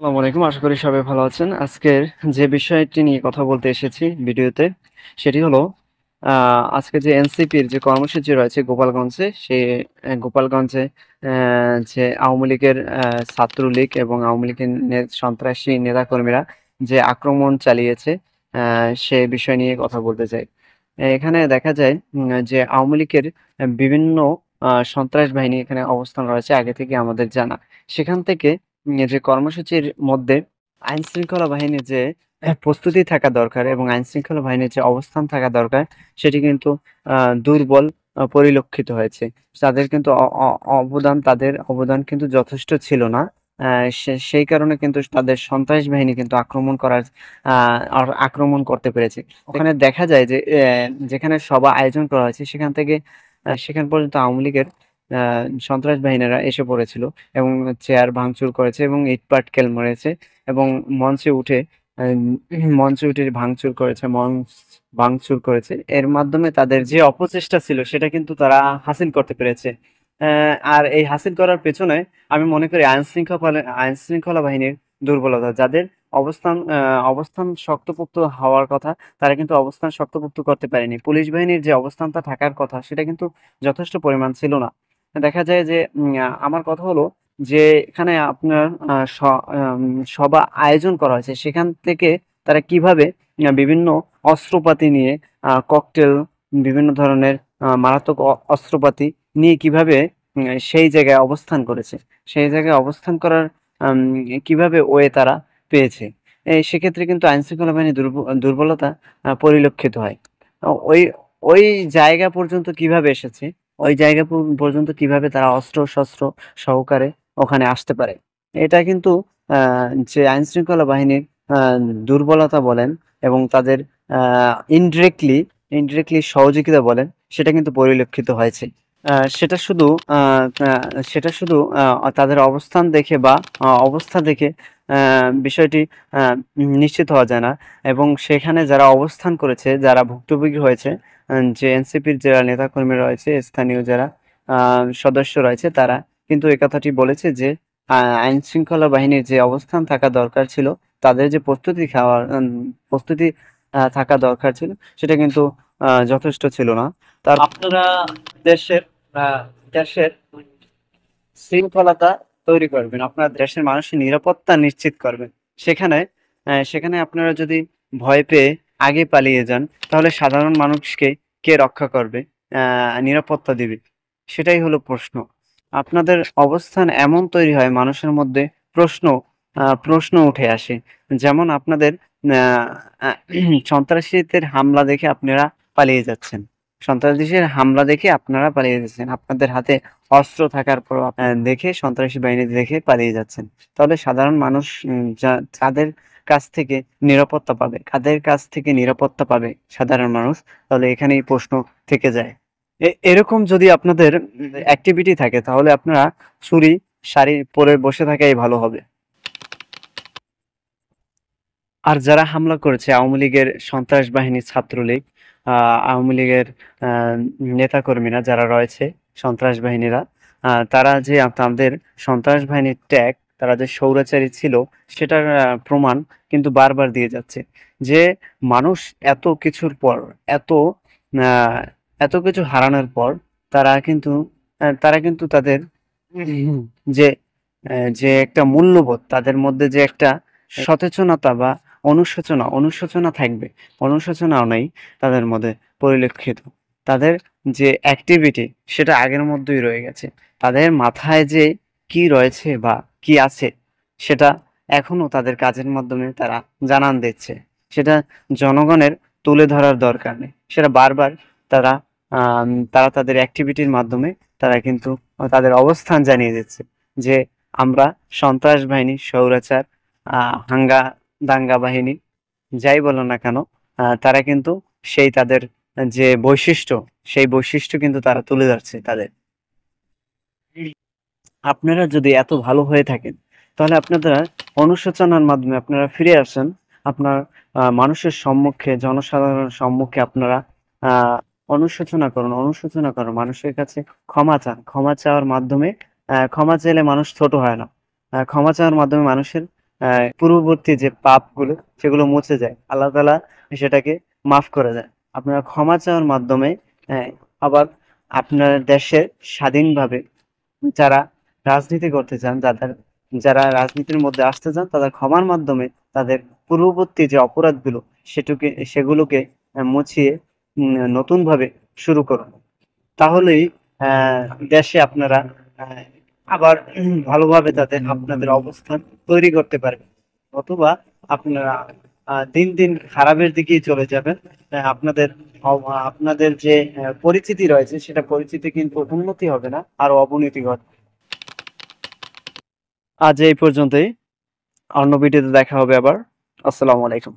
আসসালামু আলাইকুম। আশা করি সবাই ভালো আছেন। আজকের যে বিষয়টি নিয়ে কথা বলতে এসেছি ভিডিওতে সেটি হলো আজকে যে এনসিপির যে কর্মসূচি রয়েছে গোপালগঞ্জে গোপালগঞ্জে যে আওয়ামী লীগের ছাত্রলীগ এবং আওয়ামী লীগের সন্ত্রাসী নেতাকর্মীরা যে আক্রমণ চালিয়েছে সে বিষয় নিয়ে কথা বলতে চাই। এখানে দেখা যায় যে আওয়ামী লীগের বিভিন্ন সন্ত্রাস বাহিনী এখানে অবস্থান রয়েছে আগে থেকে আমাদের জানা। সেখান থেকে যে কর্মসূচির মধ্যে আইন শৃঙ্খলা বাহিনীর যে প্রস্তুতি থাকা দরকার এবং আইন শৃঙ্খলা বাহিনীর যে অবস্থান থাকা দরকার সেটি কিন্তু দুর্বল পরিলক্ষিত হয়েছে। তাদের অবদান কিন্তু যথেষ্ট ছিল না। সেই কারণে কিন্তু তাদের সন্ত্রাস বাহিনী কিন্তু আক্রমণ করতে পেরেছে। ওখানে দেখা যায় যে যেখানে সভা আয়োজন করা হয়েছে সেখান পর্যন্ত আওয়ামী লীগের সন্ত্রাস বাহিনীরা এসে পড়েছিল এবং চেয়ার ভাঙচুর করেছে এবং ইট পাটকেল মেরেছে এবং মঞ্চে উঠে মঞ্চে উঠে মঞ্চ ভাঙচুর করেছে। এর মাধ্যমে তাদের যে অপচেষ্টা ছিল সেটা কিন্তু তারা হাসিল করতে পেরেছে। আর এই হাসিল করার পেছনে আমি মনে করি আইন শৃঙ্খলা বাহিনীর দুর্বলতা। যাদের অবস্থান শক্তপোক্ত হওয়ার কথা তারা কিন্তু অবস্থান শক্তপোক্ত করতে পারেনি। পুলিশ বাহিনীর যে অবস্থানটা থাকার কথা সেটা কিন্তু যথেষ্ট পরিমাণ ছিল না। দেখা যায় যে আমার কথা হলো যে এখানে আপনার সভা আয়োজন করা হয়েছে সেখান থেকে তারা কিভাবে বিভিন্ন অস্ত্রপাতি নিয়ে ককটেল বিভিন্ন ধরনের মারাত্মক অস্ত্রপাতি নিয়ে কিভাবে সেই জায়গায় অবস্থান করেছে, সেই জায়গায় অবস্থান করার উম, কিভাবে তারা পেয়েছে। সেক্ষেত্রে কিন্তু আইন শৃঙ্খলা বাহিনীর দুর্বলতা পরিলক্ষিত হয়। ওই ওই জায়গা পর্যন্ত কিভাবে এসেছে, ওই জায়গা পর্যন্ত কিভাবে তারা অস্ত্র শস্ত্র সহকারে ওখানে আসতে পারে, এটা কিন্তু যে আইন শৃঙ্খলা বাহিনীর আহ, দুর্বলতা বলেন এবং তাদের ইনডিরেক্টলি ইনডিরেক্টলি সহযোগিতা বলেন, সেটা কিন্তু পরিলক্ষিত হয়েছে। আহ, সেটা শুধু আহ, আহ, সেটা শুধু তাদের অবস্থান দেখে বা অবস্থা দেখে বিষয়টি নিশ্চিত হওয়া যায় না। এবং সেখানে যারা অবস্থান করেছে, যারা ভুক্তভোগী হয়েছে, যে এনসিপির যারা নেতাকর্মী রয়েছে, স্থানীয় যারা সদস্য রয়েছে, তারা কিন্তু এই কথাটি বলেছে যে আইন শৃঙ্খলা বাহিনীর যে অবস্থান থাকা দরকার ছিল, তাদের যে প্রস্তুতি থাকা দরকার ছিল, সেটা কিন্তু যথেষ্ট ছিল না। আপনারা দেশের দেশের শৃঙ্খলতা তৈরি করবেন, আপনার দেশের মানুষের নিরাপত্তা নিশ্চিত করবেন। সেখানে সেখানে আপনারা যদি ভয় পেয়ে আগে পালিয়ে যান, তাহলে সাধারণ মানুষকে কে রক্ষা করবে, নিরাপত্তা দিবে? সেটাই হলো প্রশ্ন। আপনাদের অবস্থান এমন তৈরি হয় মানুষের মধ্যে প্রশ্ন প্রশ্ন উঠে আসে। যেমন আপনাদের আহ, আহ, সন্ত্রাসীদের হামলা দেখে আপনারা পালিয়ে যাচ্ছেন, সন্ত্রাসীদের হামলা দেখে আপনারা পালিয়ে যাচ্ছেন, আপনাদের হাতে অস্ত্র থাকার পর দেখে সন্ত্রাসী বাহিনী দেখে পালিয়ে যাচ্ছেন। তাহলে সাধারণ মানুষ যাদের কাছ থেকে নিরাপত্তা পাবে, কাদের কাছ থেকে নিরাপত্তা পাবে সাধারণ মানুষ? তাহলে এখানেই প্রশ্ন থেকে যায়। এরকম যদি আপনাদের অ্যাক্টিভিটি থাকে তাহলে আপনারা চুরি শাড়ি পরে বসে থাকাই ভালো হবে। আর যারা হামলা করেছে আওয়ামী লীগের সন্ত্রাস বাহিনী, ছাত্রলীগ, আওয়ামী লীগের নেতাকর্মীরা যারা রয়েছে, সন্ত্রাস বাহিনীরা, তারা যে তাদের সন্ত্রাস বাহিনীর ট্যাগ, তারা যে স্বৈরাচারী ছিল সেটার প্রমাণ কিন্তু বারবার দিয়ে যাচ্ছে। যে মানুষ এত কিছুর পর, এত আহ, এত কিছু হারানোর পর তারা কিন্তু তাদের উম, যে যে একটা মূল্যবোধ তাদের মধ্যে, যে একটা সচেতনতা বা অনুশোচনা থাকবে, অনুশোচনাও নেই তাদের মধ্যে পরিলক্ষিত। তাদের যে অ্যাক্টিভিটি সেটা আগের মধ্যেই রয়ে গেছে। তাদের মাথায় যে কি রয়েছে বা কি আছে সেটা এখনো তাদের কাজের মাধ্যমে তারা জানান দিচ্ছে। সেটা জনগণের তুলে ধরার দরকার নেই, সেটা বারবার তারা তারা তাদের অ্যাক্টিভিটির মাধ্যমে তারা কিন্তু তাদের অবস্থান জানিয়ে দিচ্ছে যে আমরা সন্ত্রাস বাহিনী, স্বৈরাচার, হাঙ্গা দাঙ্গা বাহিনী, যাই বলো না কেন, তারা কিন্তু তাদের যে বৈশিষ্ট্য, সেই বৈশিষ্ট্য কিন্তু তারা তুলে ধরছে তাদের। আপনারা যদি এত ভালো হয়ে থাকেন তাহলে আপনারা অনুশোচনার মাধ্যমে আপনারা ফিরে আসেন। আপনার মানুষের সম্মুখে, জনসাধারণের সম্মুখে আপনারা আহ অনুশোচনা করুন, মানুষের কাছে ক্ষমা চান। ক্ষমা চাওয়ার মাধ্যমে ক্ষমা চাইলে মানুষ ছোট হয় না। ক্ষমা চাওয়ার মাধ্যমে মানুষের পূর্ববর্তী যে পাপগুলো সেগুলো মুছে যায়, আল্লাহ তাআলা সেটাকে মাফ করে দেয়। আপনারা ক্ষমা চাওয়ার মাধ্যমে আবার আপনার দেশের স্বাধীনভাবে যারা রাজনীতি করতে চান, যারা রাজনীতির মধ্যে আসতে চান, তাদের ক্ষমার মাধ্যমে তাদের পূর্ববর্তী যে অপরাধগুলো সেগুলোকে মুছিয়ে নতুন ভাবে শুরু করুন। তাহলেই আহ, দেশে আপনারা আহ, আবার ভালোভাবে আপনাদের অবস্থান তৈরি করতে পারবেন। অথবা আপনারা দিন দিন খারাপের দিকেই চলে যাবেন। আপনাদের যে পরিচিতি রয়েছে, সেটা পরিচিতি কিন্তু উন্নতি হবে না, আরো অবনতি ঘটবে। আজ এই পর্যন্তই। অন্য ভিডিওতে দেখা হবে আবার। আসসালামু আলাইকুম।